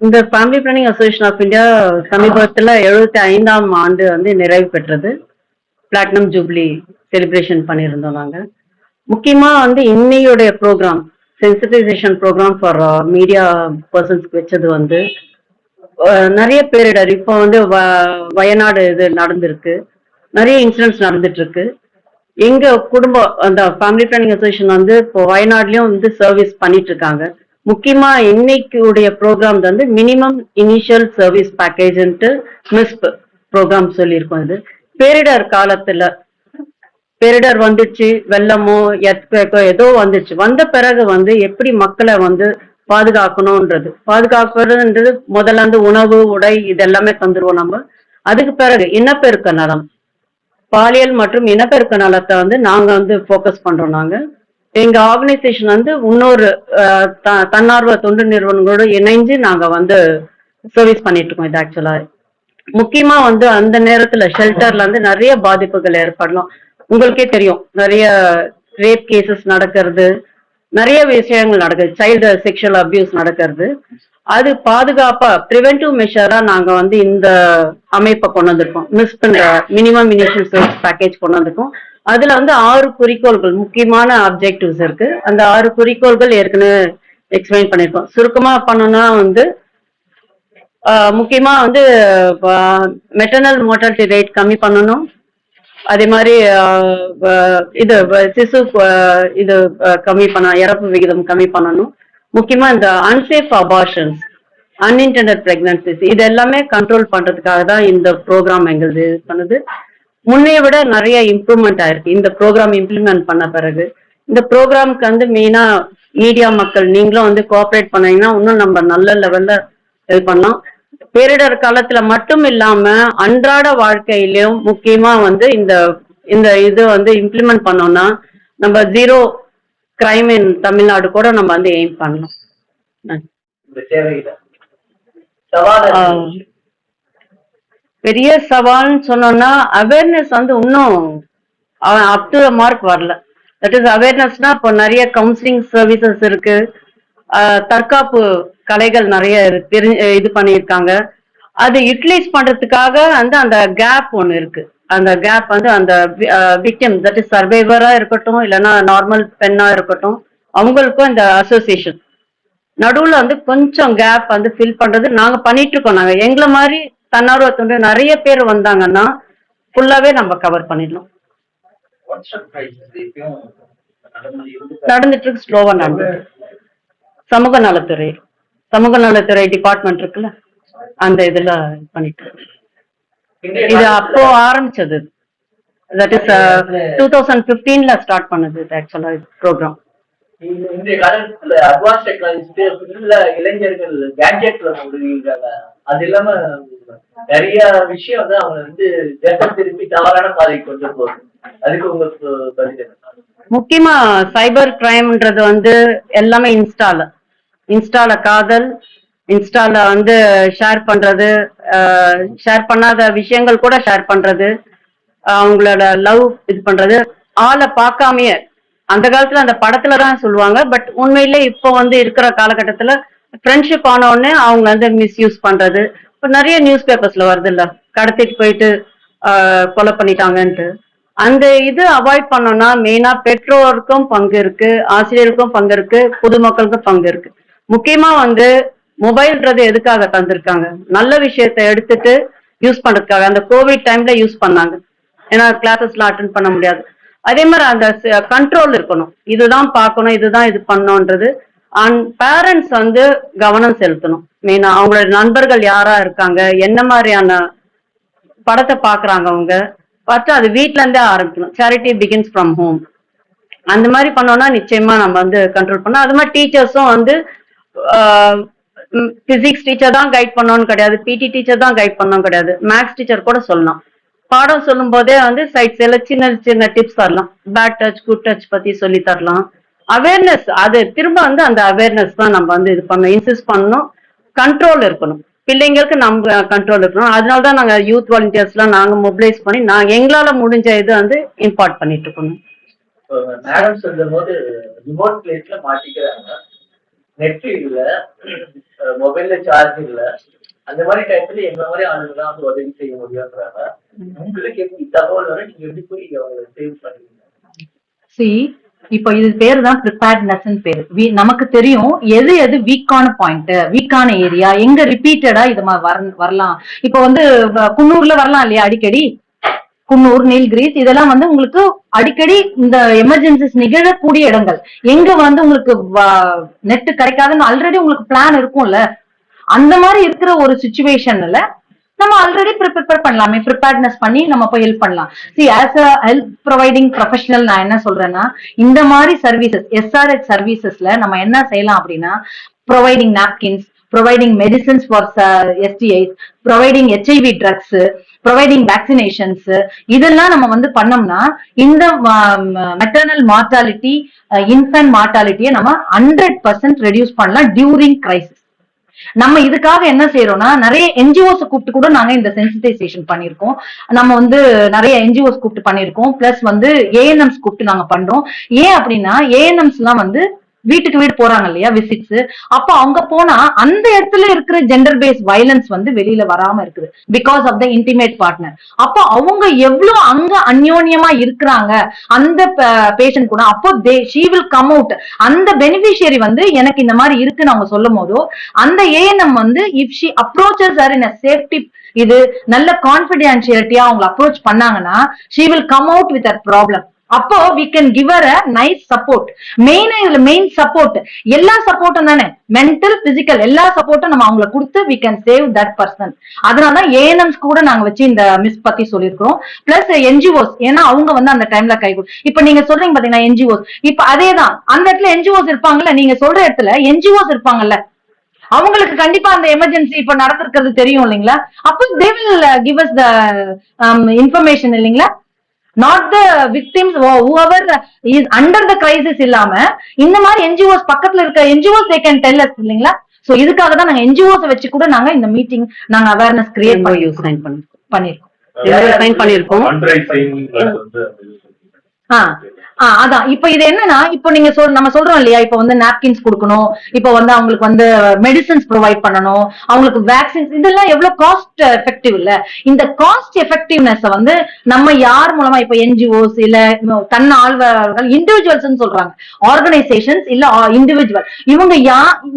இந்த family planning association of India சமீபத்தில் 75ஆம் ஆண்டு வந்து நிறைவு பெற்றது. பிளாட்டினம் ஜூப்ளி செலிப்ரேஷன் பண்ணியிருந்தோம் நாங்கள். முக்கியமாக வந்து இன்னையுடைய program sensitization program for media பர்சன்ஸ்க்கு வச்சது வந்து நிறைய பேரிடர் இப்போ வந்து வயநாடு இது நடந்திருக்கு, நிறைய இன்சிடென்ட்ஸ் நடந்துட்டு இருக்கு. எங்க குடும்பம் அந்த ஃபேமிலி பிளானிங் அசோசியேஷன் வந்து இப்போ வயநாடுலயும் வந்து சர்வீஸ் பண்ணிட்டு இருக்காங்க. முக்கியமா இன்னைக்கு உடைய ப்ரோக்ராம் வந்து minimum initial service பேக்கேஜ்ன்ட்டு MISP program சொல்லியிருக்கோம். இது பேரிடர் காலத்துல பேரிடர் வந்துச்சு, வெள்ளமோ எர்த்குவேக்கோ ஏதோ வந்துச்சு, வந்த பிறகு வந்து எப்படி மக்களை வந்து பாதுகாப்புன்றது முதல்ல வந்து உணவு, உடை இதெல்லாமே தந்துருவோம் நம்ம. அதுக்கு பிறகு இனப்பெருக்க நலம், பாலியல் மற்றும் இனப்பெருக்க நலத்தை வந்து நாங்க வந்து ஃபோக்கஸ் பண்றோம். நாங்க எங்க ஆர்கனைசேஷன் வந்து இன்னொரு தன்னார்வ தொண்டு நிறுவனங்களோடு இணைஞ்சு நாங்க வந்து சர்வீஸ் பண்ணிட்டு இருக்கோம். இது ஆக்சுவலா முக்கியமா வந்து அந்த நேரத்துல ஷெல்டர்ல வந்து நிறைய பாதிப்புகள் ஏற்படலாம். உங்களுக்கே தெரியும், நிறைய ரேப் கேசஸ் நடக்கிறது, நிறைய விஷயங்கள் நடக்குது, சைல்டு செக்ஷுவல் அபியூஸ் நடக்கிறது. அது பாதுகாப்பா ப்ரிவென்டிவ் மெஷரா நாங்க வந்து இந்த அமைப்பை கொண்டு வந்திருக்கோம். மினிமம் இனிஷியல் சர்வீஸ் பேக்கேஜ் கொண்டு வந்திருக்கோம். அதுல வந்து 6 குறிக்கோள்கள், முக்கியமான அப்ஜெக்டிவ்ஸ் இருக்கு. அந்த 6 குறிக்கோள்கள் ஏற்கனவே எக்ஸ்பிளைன் பண்ணிருக்கோம். சுருக்கமா பண்ணணும்னா வந்து முக்கியமா வந்து மெட்டர்னல் மோர்டாலிட்டி ரேட் கம்மி பண்ணணும். அதே மாதிரி இது சிசு இது கம்மி இறப்பு விகிதம் கம்மி பண்ணணும். முக்கியமா இந்த அன்சேஃப் அபார்ஷன்ஸ், அன்இன்டெண்டட் பிரெக்னன்சிஸ் இது எல்லாமே கண்ட்ரோல் பண்றதுக்காக தான் இந்த ப்ரோக்ராம் எங்களுக்கு பண்ணுது. முன்னைய விட நிறைய இம்ப்ரூவ்மெண்ட் ஆயிருக்கு இந்த ப்ரோக்ராம் இம்ப்ளிமெண்ட் பண்ண பிறகு. இந்த ப்ரோக்ராமுக்கு வந்து மெயினா மீடியா மக்கள் நீங்களும் வந்து கோஆப்ரேட் பண்ணீங்கன்னா இன்னும் நம்ம நல்ல லெவல்ல ஹெல்ப் பண்ணலாம். பேரிடர் காலத்துல மட்டும் இல்லாம அன்றாட வாழ்க்கையிலும் முக்கியமா வந்து இந்த இந்த இது வந்து இம்ப்ளிமெண்ட் பண்ணோம்னா நம்ம 0 கிரைம் இன் தமிழ்நாடு கூட நம்ம வந்து எய்ம் பண்ணலாம். பெரிய சவால்னு சொன்னோம்னா அவேர்னஸ் வந்து இன்னும் அப் டு மார்க் வரல. தட் இஸ் அவேர்னஸ்னா இப்போ நிறைய கவுன்சிலிங் சர்வீசஸ் இருக்கு, தற்காப்பு கலைகள் நிறைய இது பண்ணியிருக்காங்க. அதை யூட்டிலைஸ் பண்றதுக்காக வந்து அந்த கேப் ஒன்று இருக்கு. அந்த கேப் வந்து அந்த விக்டிம் தட் இஸ் சர்வைவரா இருக்கட்டும், இல்லைன்னா நார்மல் பெண்ணா இருக்கட்டும், அவங்களுக்கும் இந்த அசோசியேஷன் நடுவுல வந்து கொஞ்சம் கேப் வந்து ஃபில் பண்றது நாங்க பண்ணிட்டு இருக்கோம். நாங்க எங்களை மாதிரி தன்னார்வ தொண்டு நிறைய பேர் வந்தாங்கன்னா ஃபுல்லாவே நம்ம கவர் பண்ணிடலாம். நடந்துட்டு இருக்கு, ஸ்லோவா நடந்துட்டு. சமூக நலத்துறை டிபார்ட்மெண்ட் இருக்குல்ல, அந்த இதுல பண்ணிட்டு இது அப்போ ஆரம்பிச்சது. தட் இஸ் 2015ல ஸ்டார்ட் பண்ணது ஆக்சுவலா ப்ரோக்ராம். இன்றைய காலத்துல அட்வான்ஸ் டெக்னாலஜி இளைஞர்கள் கேட்ஜெட்ல முடிக்கிறாங்க. அது இல்லாம நிறைய விஷயம் வந்து அவங்க வந்து திருப்பி தவறான பாதைக்கு கொண்டு போகுது. அதுக்கு உங்களுக்கு பதில் என்ன? முக்கியமா சைபர் கிரைம்ன்றது வந்து எல்லாமே இன்ஸ்டால காதல், இன்ஸ்டால வந்து ஷேர் பண்றது, ஷேர் பண்ணாத விஷயங்கள் கூட ஷேர் பண்றது, அவங்களோட லவ் இது பண்றது, ஆளை பார்க்காமையே. அந்த காலத்துல அந்த படத்துலதான் சொல்லுவாங்க, பட் உண்மையிலே இப்போ வந்து இருக்கிற காலகட்டத்துல ஃப்ரெண்ட்ஷிப் ஆன உடனே அவங்க வந்து மிஸ்யூஸ் பண்றது. இப்போ நிறைய நியூஸ் பேப்பர்ஸ்ல வருது இல்ல, கடத்திட்டு போயிட்டு கொலை பண்ணிட்டாங்கன்ட்டு. அந்த இது அவாய்ட் பண்ணோம்னா மெயினா பெற்றோருக்கும் பங்கு இருக்கு, ஆசிரியருக்கும் பங்கு இருக்கு, பொதுமக்களுக்கும் பங்கு இருக்கு. முக்கியமா வந்து மொபைல்ன்றது எதுக்காக தந்திருக்காங்க, நல்ல விஷயத்த எடுத்துட்டு யூஸ் பண்றதுக்காக. அந்த கோவிட் டைம்ல யூஸ் பண்ணாங்க, ஏன்னா கிளாஸஸ்லாம் அட்டென்ட் பண்ண முடியாது. அதே மாதிரி அந்த கண்ட்ரோல் இருக்கணும், இதுதான் பார்க்கணும், இதுதான் இது பண்ணணும்ன்றது. பேரண்ட்ஸ் வந்து கவனம் செலுத்தணும். மெயினா அவங்களோட நண்பர்கள் யாரா இருக்காங்க, என்ன மாதிரியான படத்தை பாக்குறாங்க அவங்க பார்த்து அது வீட்டுல இருந்தே ஆரம்பிக்கணும். Charity begins from home. அந்த மாதிரி பண்ணோம்னா நிச்சயமா நம்ம வந்து கண்ட்ரோல் பண்ணோம். அது மாதிரி டீச்சர்ஸும் வந்து பிசிக்ஸ் டீச்சர் தான் கைட் பண்ணணும்னு கிடையாது, பிடி டீச்சர் தான் கைட் பண்ணணும் கிடையாது, மேக்ஸ் டீச்சர் கூட சொல்லலாம். பாடம் சொல்லும் போதே வந்து சைட்ஸ்ல சின்ன சின்ன டிப்ஸ் தரலாம், பேட் டச் குட் டச் பத்தி சொல்லி தரலாம். அவேர்னஸ், அது திரும்ப வந்து அந்த அவேர்னஸ் தான் நம்ம வந்து இது பண்ணணும், இன்சிஸ்ட் பண்ணணும். கண்ட்ரோல் இருக்கணும், பிள்ளைங்களுக்கு நம்ம கண்ட்ரோல் இருக்கணும். அதனாலதான் நாங்க யூத் வாலண்டியர்ஸ்லாம் நாங்க மொபிலைஸ் பண்ணி நாங்க எங்களால முடிஞ்ச இது வந்து இம்பார்ட் பண்ணிட்டு இருக்கணும். மேடம் சொல்லும் போது ரிமோட் பிளேஸ்ல மாட்டிக்கிறாங்க, நெட் இல்ல, மொபைல் மொபைல்ல சார்ஜ் இல்ல, அந்த மாதிரி டயத்துல எங்க மாதிரி ஆளுங்க தான் வந்து உதவி செய்ய முடியும்ன்றாங்க. உங்களுக்கு எப்படி தகவல் வர, நீங்க எப்படி போய் அவங்க சேவ் பண்ணுவீங்க? See, இப்போ இது பேரு தான் ப்ரிப்பேர்ட்னஸ் பேரு. நமக்கு தெரியும் எது எது வீக்கான பாயிண்ட், வீக்கான ஏரியா, எங்க ரிப்பீட்டடா இது வரலாம். இப்போ வந்து குன்னூர்ல வரலாம் இல்லையா அடிக்கடி, குன்னூர், நீல்கிரிஸ் இதெல்லாம் வந்து உங்களுக்கு அடிக்கடி இந்த எமர்ஜென்சிஸ் நிகழக்கூடிய இடங்கள். எங்க வந்து உங்களுக்கு நெட் கிடைக்காதுன்னு ஆல்ரெடி உங்களுக்கு பிளான் இருக்கும்ல, அந்த மாதிரி இருக்கிற ஒரு சிச்சுவேஷன்ல நம்ம ஆல்ரெடி ப்ரிப்பேர் பண்ணலாமே, ப்ரிப்பேர்ட்னஸ் பண்ணி நம்ம போய் ஹெல்ப் பண்ணலாம். See as a help providing professional நான் என்ன சொல்றேன்னா, இந்த மாதிரி சர்வீசஸ் SRH சர்வீசஸ்ல நம்ம என்ன செய்யலாம் அப்படின்னா, providing napkins, providing medicines for STIs, providing HIV drugs, providing vaccinations, இதெல்லாம் நம்ம வந்து பண்ணோம்னா இந்த மெட்டர்னல் மார்டாலிட்டி, இன்ஃபன்ட் மார்டாலிட்டியை நம்ம 100% ரெடியூஸ் பண்ணலாம் டியூரிங் கிரைசிஸ். நம்ம இதுக்காக என்ன செய்யறோம்னா, நிறைய என்ஜிஓஸ் கூப்பிட்டு கூட நாங்க இந்த சென்சிடைசேஷன் பண்ணிருக்கோம். நம்ம வந்து நிறைய என்ஜிஓஸ் கூப்பிட்டு பண்ணிருக்கோம். பிளஸ் வந்து ANMs கூப்பிட்டு நாங்க பண்றோம். ஏன் அப்படின்னா ANMs எல்லாம் வந்து வீட்டுக்கு வீடு போறாங்க இல்லையா விசிட்ஸ், அப்ப அவங்க போனா அந்த இடத்துல இருக்கிற ஜெண்டர் பேஸ்ட் வயலன்ஸ் வந்து வெளியில வராம இருக்குது because of the intimate partner. அப்ப அவங்க எவ்வளவு அங்க அந்யோன்யமா இருக்கிறாங்க அந்த பேஷண்ட் கூட, அப்போ she will come out. அந்த பெனிஃபிஷியரி வந்து எனக்கு இந்த மாதிரி இருக்குன்னு அவங்க சொல்லும் போதோ, அந்த ANM வந்து if she approaches her in a safety, இது நல்ல கான்பிடென்ஷியலிட்டியா அவங்க அப்ரோச் பண்ணாங்கன்னா she will come out with her problem. அப்போ we can give her a nice support. Main support, எல்லா சப்போர்ட்டும் தானே, மென்டல் பிசிக்கல் எல்லா சப்போர்ட்டும் நம்ம அவங்களை கொடுத்து we can save that person. அதனாலதான் ANMs கூட நாங்க வச்சு இந்த மிஸ் பத்தி சொல்லியிருக்கிறோம். பிளஸ் NGOs, ஏன்னா அவங்க வந்து அந்த டைம்ல கை இப்ப நீங்க சொல்றீங்க பாத்தீங்கன்னா NGOs, இப்ப அதேதான் அந்த இடத்துல NGOs இருப்பாங்கல்ல, நீங்க சொல்ற இடத்துல NGOs இருப்பாங்கல்ல, அவங்களுக்கு கண்டிப்பா அந்த எமர்ஜென்சி இப்ப நடந்திருக்கிறது தெரியும் இல்லைங்களா, அப்போ they will give us the information இல்லைங்களா. Not the victims, whoever is under the crisis இல்லாம இந்த மாதிரி NGOs பக்கத்துல இருக்க NGOs they can tell us இல்லைங்களா. சோ இதுக்காக தான் நாங்க NGOs வச்சு கூட நாங்க இந்த மீட்டிங் நாங்க அவேர்னஸ் கிரியேட் பண்ணிருக்கோம். அதான் இப்ப இது என்னன்னா, இப்போ நீங்க நம்ம சொல்றோம் இல்லையா, இப்ப வந்து நாப்கின்ஸ் கொடுக்கணும், இப்ப வந்து அவங்களுக்கு வந்து மெடிசன்ஸ் ப்ரொவைட் பண்ணணும், அவங்களுக்கு வேக்சின்ஸ், இதெல்லாம் எவ்வளவு காஸ்ட் எஃபெக்டிவ் இல்ல. இந்த காஸ்ட் எஃபெக்டிவ்னஸ் வந்து நம்ம யார் மூலமா, இப்ப NGOs இல்ல தன்னாழ்வர்கள், இண்டிவிஜுவல்ஸ் சொல்றாங்க, ஆர்கனைசேஷன்ஸ் இல்ல இண்டிவிஜுவல், இவங்க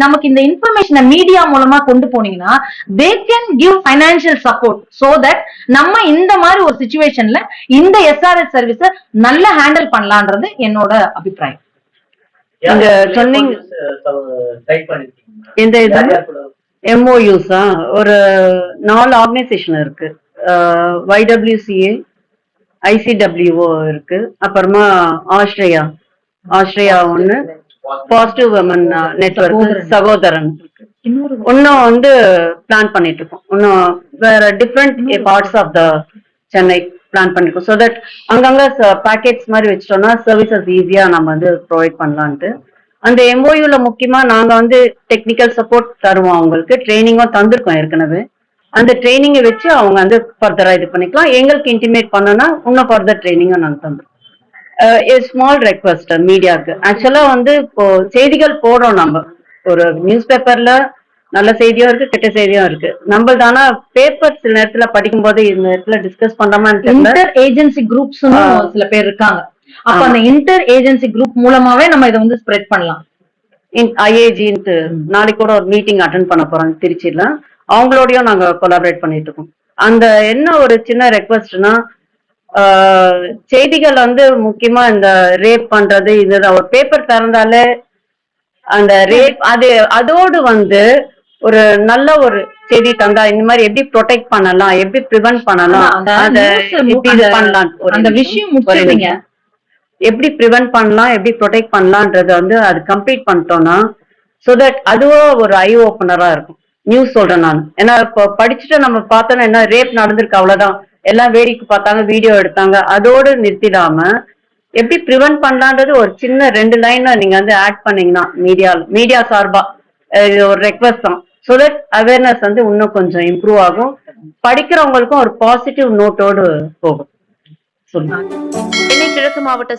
நமக்கு இந்த இன்ஃபர்மேஷனை மீடியா மூலமா கொண்டு போனீங்கன்னா they can give financial support so that நம்ம இந்த மாதிரி ஒரு சிச்சுவேஷன்ல இந்த SRH சர்வீஸ நல்ல ஹேண்டில் பண்ணலாம் என்னோட அபிப்பிராயம். இந்த MOUs ஒரு 4 ஆர்கனைசேஷன் இருக்கு. YWCA, ICWO இருக்கு, அப்புறமா ஆஸ்திரேலியா ஒண்ணு, பாசிட்டிவ் விமன் நெட்வொர்க் சகோதரன், இன்னும் வந்து பிளான் பண்ணிட்டு இருக்கோம். இன்னும் வேற different parts of the Chennai plan பண்ணிருக்கோம். ஸோ தட் அங்கங்க பேக்கெட்ஸ் மாதிரி வச்சிட்டோம்னா சர்வீசஸ் ஈஸியா நம்ம வந்து ப்ரொவைட் பண்ணலான்ட்டு. அந்த MOUல முக்கியமா நாங்க வந்து டெக்னிக்கல் சப்போர்ட் தருவோம், அவங்களுக்கு ட்ரைனிங்கும் தந்திருக்கோம் ஏற்கனவே. அந்த ட்ரைனிங்கை வச்சு அவங்க வந்து ஃபர்தரா இது பண்ணிக்கலாம். எங்களுக்கு இன்டிமேட் பண்ணனா இன்னும் ஃபர்தர் ட்ரைனிங்கும் நாங்க தந்துருக்கோம். ஸ்மால் ரெக்வஸ்ட் மீடியாவுக்கு, ஆக்சுவலா வந்து இப்போ செய்திகள் போடுறோம், நம்ம ஒரு நியூஸ் பேப்பர்ல நல்ல செய்தியும் இருக்கு, கெட்ட செய்தியும் இருக்கு. நம்ம தானா பேப்பர் சில நேரத்துல படிக்கும் போது இந்த இடத்துல டிஸ்கஸ் பண்றோமா. இன்டர் ஏஜென்சி குரூப்ஸ் சில பேர் இருக்காங்க, அப்ப அந்த இன்டர் ஏஜென்சி குரூப் மூலமாவே நம்ம இதை வந்து ஸ்ப்ரெட் பண்ணலாம். IAG நாளைக்கு கூட ஒரு மீட்டிங் அட்டென்ட் பண்ண போறோம் திருச்சியில, அவங்களோடயும் நாங்க கொலாபரேட் பண்ணிட்டு இருக்கோம். அந்த என்ன ஒரு சின்ன ரெக்வஸ்ட்னா, செய்திகள் வந்து முக்கியமா இந்த ரேப் பண்றது, இது ஒரு பேப்பர் திறந்தாலே அந்த ரேப், அதோடு வந்து ஒரு நல்ல ஒரு செய்தி தந்தா இந்த மாதிரி எப்படி ப்ரொடெக்ட் பண்ணலாம், எப்படி ப்ரிவென்ட் பண்ணலாம், அந்த விஷயம் எப்படி ப்ரிவென்ட் பண்ணலாம், எப்படி ப்ரொடெக்ட் பண்ணலாம்ன்றத வந்து அது கம்ப்ளீட் பண்ணிட்டோம்னா, சோ தட் அதுவும் ஒரு ஐ ஓப்பனரா இருக்கும். நியூஸ் சொல்றேன் நான், ஏன்னா இப்போ படிச்சுட்டு நம்ம பார்த்தோம்னா என்ன ரேப் நடந்திருக்கு அவ்வளவுதான், எல்லாம் வேடிக்கை பார்த்தாங்க, வீடியோ எடுத்தாங்க, அதோடு நிறுத்திடாம எப்படி ப்ரிவென்ட் பண்ணலான்றது ஒரு சின்ன 2 லைன் நீங்க வந்து ஆட் பண்ணீங்கன்னா மீடியா சார்பா ஒரு ரெக்வஸ்ட் தான். ஸோ தட் அவேர்னஸ் வந்து இன்னும் கொஞ்சம் இம்ப்ரூவ் ஆகும், படிக்கிறவங்களுக்கும் ஒரு பாசிட்டிவ் நோட்டோடு போகும். சென்னை கிழக்கு மாவட்ட